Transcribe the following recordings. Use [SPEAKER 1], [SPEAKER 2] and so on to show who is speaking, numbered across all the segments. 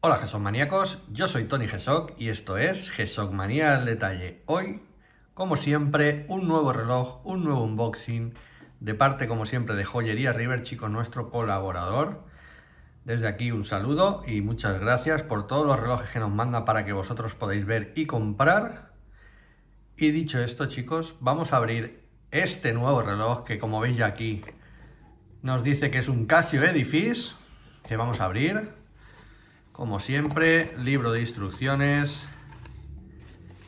[SPEAKER 1] Hola GSOC maníacos, yo soy Tony GSOC y esto es GSOC Manía al Detalle. Hoy, como siempre, un nuevo reloj, un nuevo unboxing de parte, como siempre, de Joyería River, chicos, nuestro colaborador. Desde aquí un saludo y muchas gracias por todos los relojes que nos manda para que vosotros podáis ver y comprar. Y dicho esto, chicos, vamos a abrir este nuevo reloj que, como veis ya aquí, nos dice que es un Casio Edifice, que vamos a abrir. Como siempre, libro de instrucciones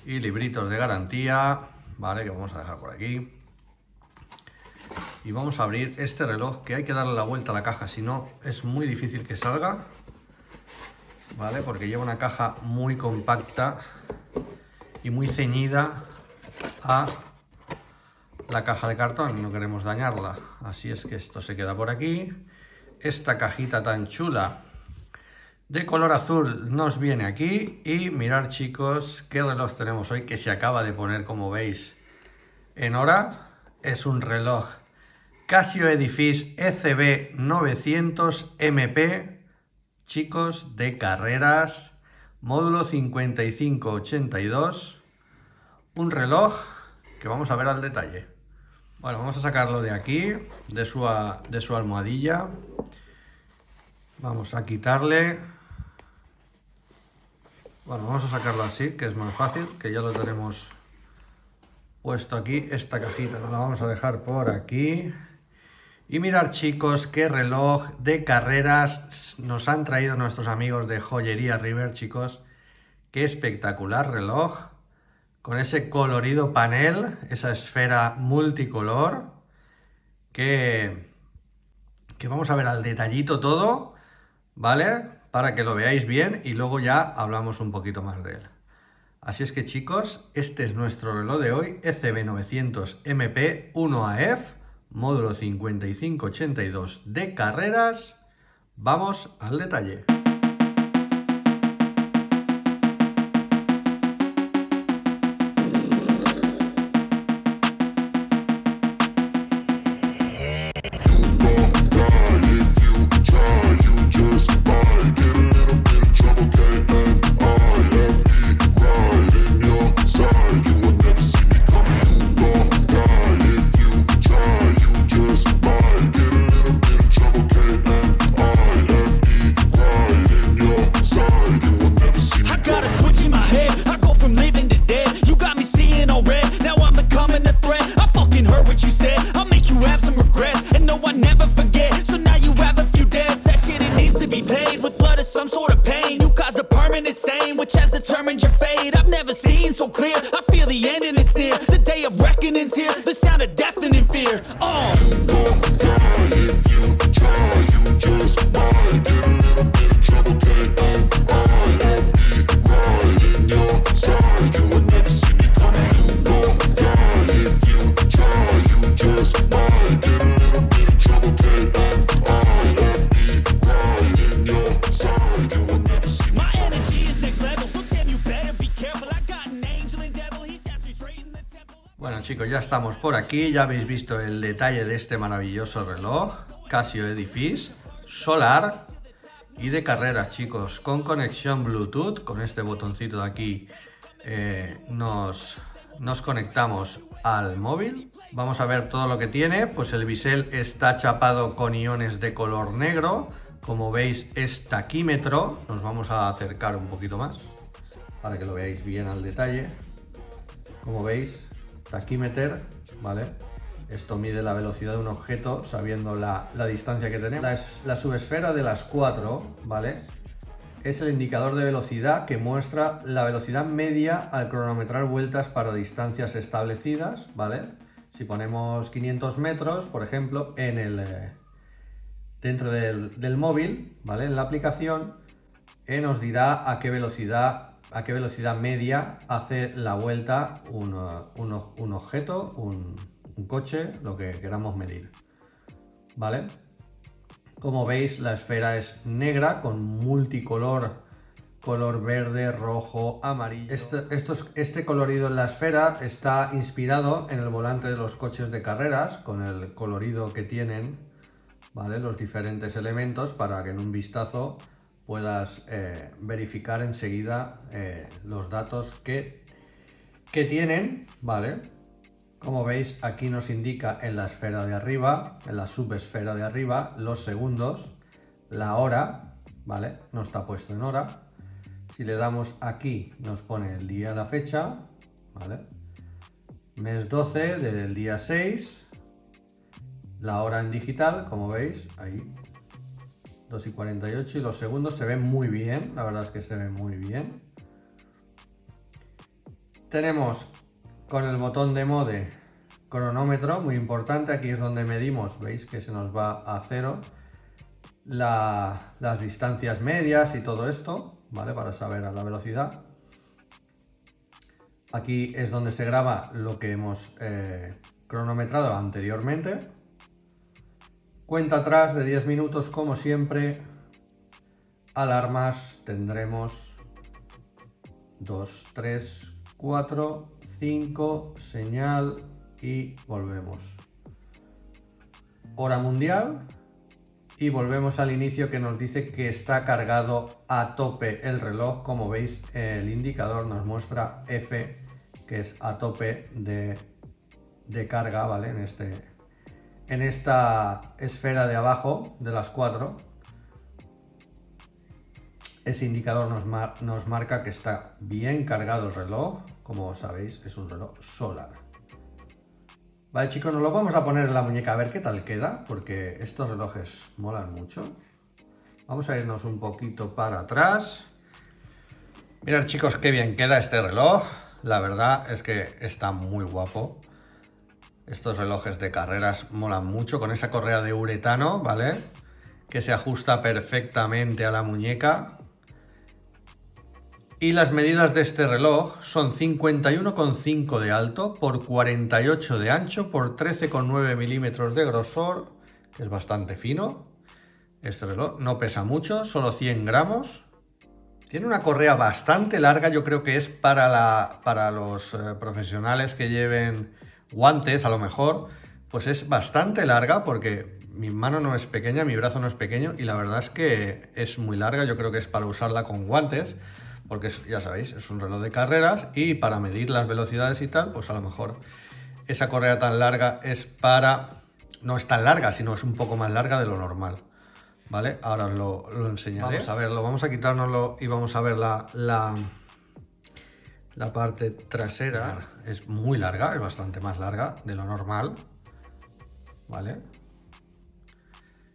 [SPEAKER 1] y libritos de garantía, vale, que vamos a dejar por aquí. Y vamos a abrir este reloj, que hay que darle la vuelta a la caja, si no es muy difícil que salga, vale, porque lleva una caja muy compacta y muy ceñida a la caja de cartón, no queremos dañarla, así es que esto se queda por aquí. Esta cajita tan chula de color azul nos viene aquí y mirad, chicos, qué reloj tenemos hoy, que se acaba de poner, como veis, en hora. Es un reloj Casio Edifice ECB 900 MP, chicos, de carreras, módulo 5582, un reloj que vamos a ver al detalle. Bueno, vamos a sacarlo de aquí, de su almohadilla. Vamos a quitarle. Bueno, vamos a sacarlo así, que es más fácil, que ya lo tenemos puesto aquí. Esta cajita nos la vamos a dejar por aquí. Y mirad, chicos, qué reloj de carreras nos han traído nuestros amigos de Joyería River, chicos. Qué espectacular reloj, con ese colorido panel, esa esfera multicolor, que vamos a ver al detallito todo, ¿vale? Para que lo veáis bien y luego ya hablamos un poquito más de él. Así es que, chicos, este es nuestro reloj de hoy, ECB 900 MP 1AF, módulo 5582 de carreras. Vamos al detalle.
[SPEAKER 2] Which has determined your fate. I've never seen so clear. I feel the end and it's near. The day of reckoning's here. The sound of deafening fear. You won't die if you try. You just might get a little bit of trouble. K-N-I-F-E, right in your side. You will never see me coming. You won't die if you try. You just might get a little bit of trouble. K-N-I-F-E, right in your side. You will never see me. My energy is next level, so damn you better be careful. I got an angel and devil, he steps me straight in the temple.
[SPEAKER 1] Bueno, chicos, ya estamos por aquí, ya habéis visto el detalle de este maravilloso reloj Casio Edifice solar y de carreras, chicos, con conexión Bluetooth. Con este botoncito de aquí nos conectamos al móvil. Vamos a ver todo lo que tiene. Pues el bisel está chapado con iones de color negro. Como veis, es taquímetro. Nos vamos a acercar un poquito más para que lo veáis bien al detalle. Como veis, taquímetro, ¿vale? Esto mide la velocidad de un objeto sabiendo la distancia que tenemos. La subesfera de las 4, ¿vale? Es el indicador de velocidad que muestra la velocidad media al cronometrar vueltas para distancias establecidas, ¿vale? Si ponemos 500 metros, por ejemplo, dentro del móvil, ¿vale? En la aplicación, nos dirá a qué velocidad media hace la vuelta un objeto, un coche, lo que queramos medir, ¿vale? Como veis, la esfera es negra con multicolor, color verde, rojo, amarillo. Este colorido en la esfera está inspirado en el volante de los coches de carreras, con el colorido que tienen, ¿vale? Los diferentes elementos, para que en un vistazo puedas verificar enseguida los datos que tienen, ¿vale? Como veis, aquí nos indica en la esfera de arriba, en la subesfera de arriba, los segundos, la hora, ¿vale? No está puesto en hora. Si le damos aquí, nos pone el día y la fecha, ¿vale? Mes 12 del día 6, la hora en digital, como veis, ahí, 2:48, y los segundos se ven muy bien, la verdad es que se ven muy bien. Tenemos con el botón de mode cronómetro, muy importante, aquí es donde medimos, veis que se nos va a 0 las distancias medias y todo esto, ¿vale? Para saber la velocidad. Aquí es donde se graba lo que hemos cronometrado anteriormente. Cuenta atrás de 10 minutos, como siempre. Alarmas tendremos 2, 3, 4, 5, señal y volvemos. Hora mundial y volvemos al inicio, que nos dice que está cargado a tope el reloj. Como veis, el indicador nos muestra F, que es a tope de carga, ¿vale? En esta esfera de abajo de las 4, ese indicador nos marca que está bien cargado el reloj. Como sabéis, es un reloj solar. Vale, chicos, nos lo vamos a poner en la muñeca a ver qué tal queda, porque estos relojes molan mucho. Vamos a irnos un poquito para atrás. Mirad, chicos, qué bien queda este reloj. La verdad es que está muy guapo. Estos relojes de carreras molan mucho, con esa correa de uretano, ¿vale? Que se ajusta perfectamente a la muñeca. Y las medidas de este reloj son 51,5 de alto por 48 de ancho por 13,9 milímetros de grosor, que es bastante fino. Este reloj no pesa mucho, solo 100 gramos. Tiene una correa bastante larga, yo creo que es para los profesionales que lleven guantes, a lo mejor, pues es bastante larga, porque mi mano no es pequeña, mi brazo no es pequeño, y la verdad es que es muy larga. Yo creo que es para usarla con guantes, porque ya sabéis, es un reloj de carreras, y para medir las velocidades y tal, pues a lo mejor esa correa tan larga es para... No es tan larga, sino es un poco más larga de lo normal, ¿vale? Ahora os lo enseñaré. Vamos a verlo, vamos a quitárnoslo y vamos a ver la parte trasera. Es muy larga, es bastante más larga de lo normal, ¿vale?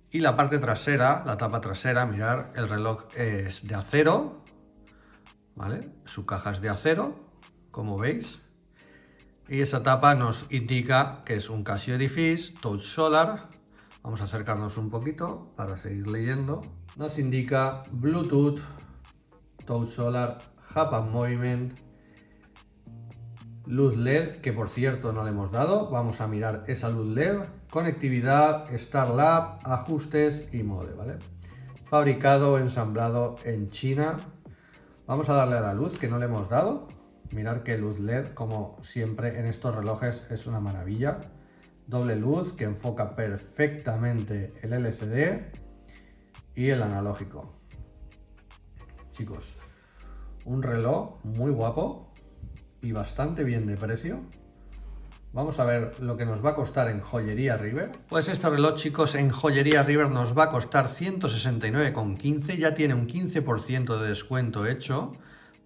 [SPEAKER 1] Y la parte trasera, la tapa trasera, mirad, el reloj es de acero, ¿vale? Su caja es de acero, como veis. Y esa tapa nos indica que es un Casio Edifice Touch Solar. Vamos a acercarnos un poquito para seguir leyendo. Nos indica Bluetooth, Touch Solar, Japan Movement, luz LED, que por cierto no le hemos dado. Vamos a mirar esa luz LED. Conectividad, Starlab, ajustes y mode, ¿vale? Fabricado, ensamblado en China. Vamos a darle a la luz, que no le hemos dado. Mirad que luz LED, como siempre en estos relojes, es una maravilla. Doble luz que enfoca perfectamente el LCD y el analógico. Chicos, un reloj muy guapo y bastante bien de precio. Vamos a ver lo que nos va a costar en Joyería River. Pues este reloj, chicos, en Joyería River nos va a costar 169,15. Ya tiene un 15% de descuento hecho,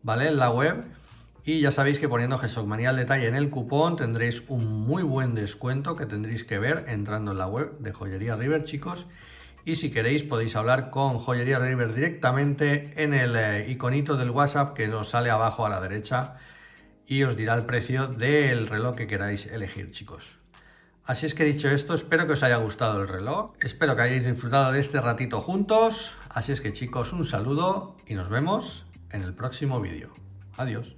[SPEAKER 1] ¿vale? En la web. Y ya sabéis que poniendo G-Shock Manía al Detalle en el cupón tendréis un muy buen descuento que tendréis que ver entrando en la web de Joyería River, chicos. Y si queréis podéis hablar con Joyería River directamente en el iconito del WhatsApp que nos sale abajo a la derecha, y os dirá el precio del reloj que queráis elegir, chicos. Así es que dicho esto, espero que os haya gustado el reloj, espero que hayáis disfrutado de este ratito juntos. Así es que, chicos, un saludo y nos vemos en el próximo vídeo. Adiós.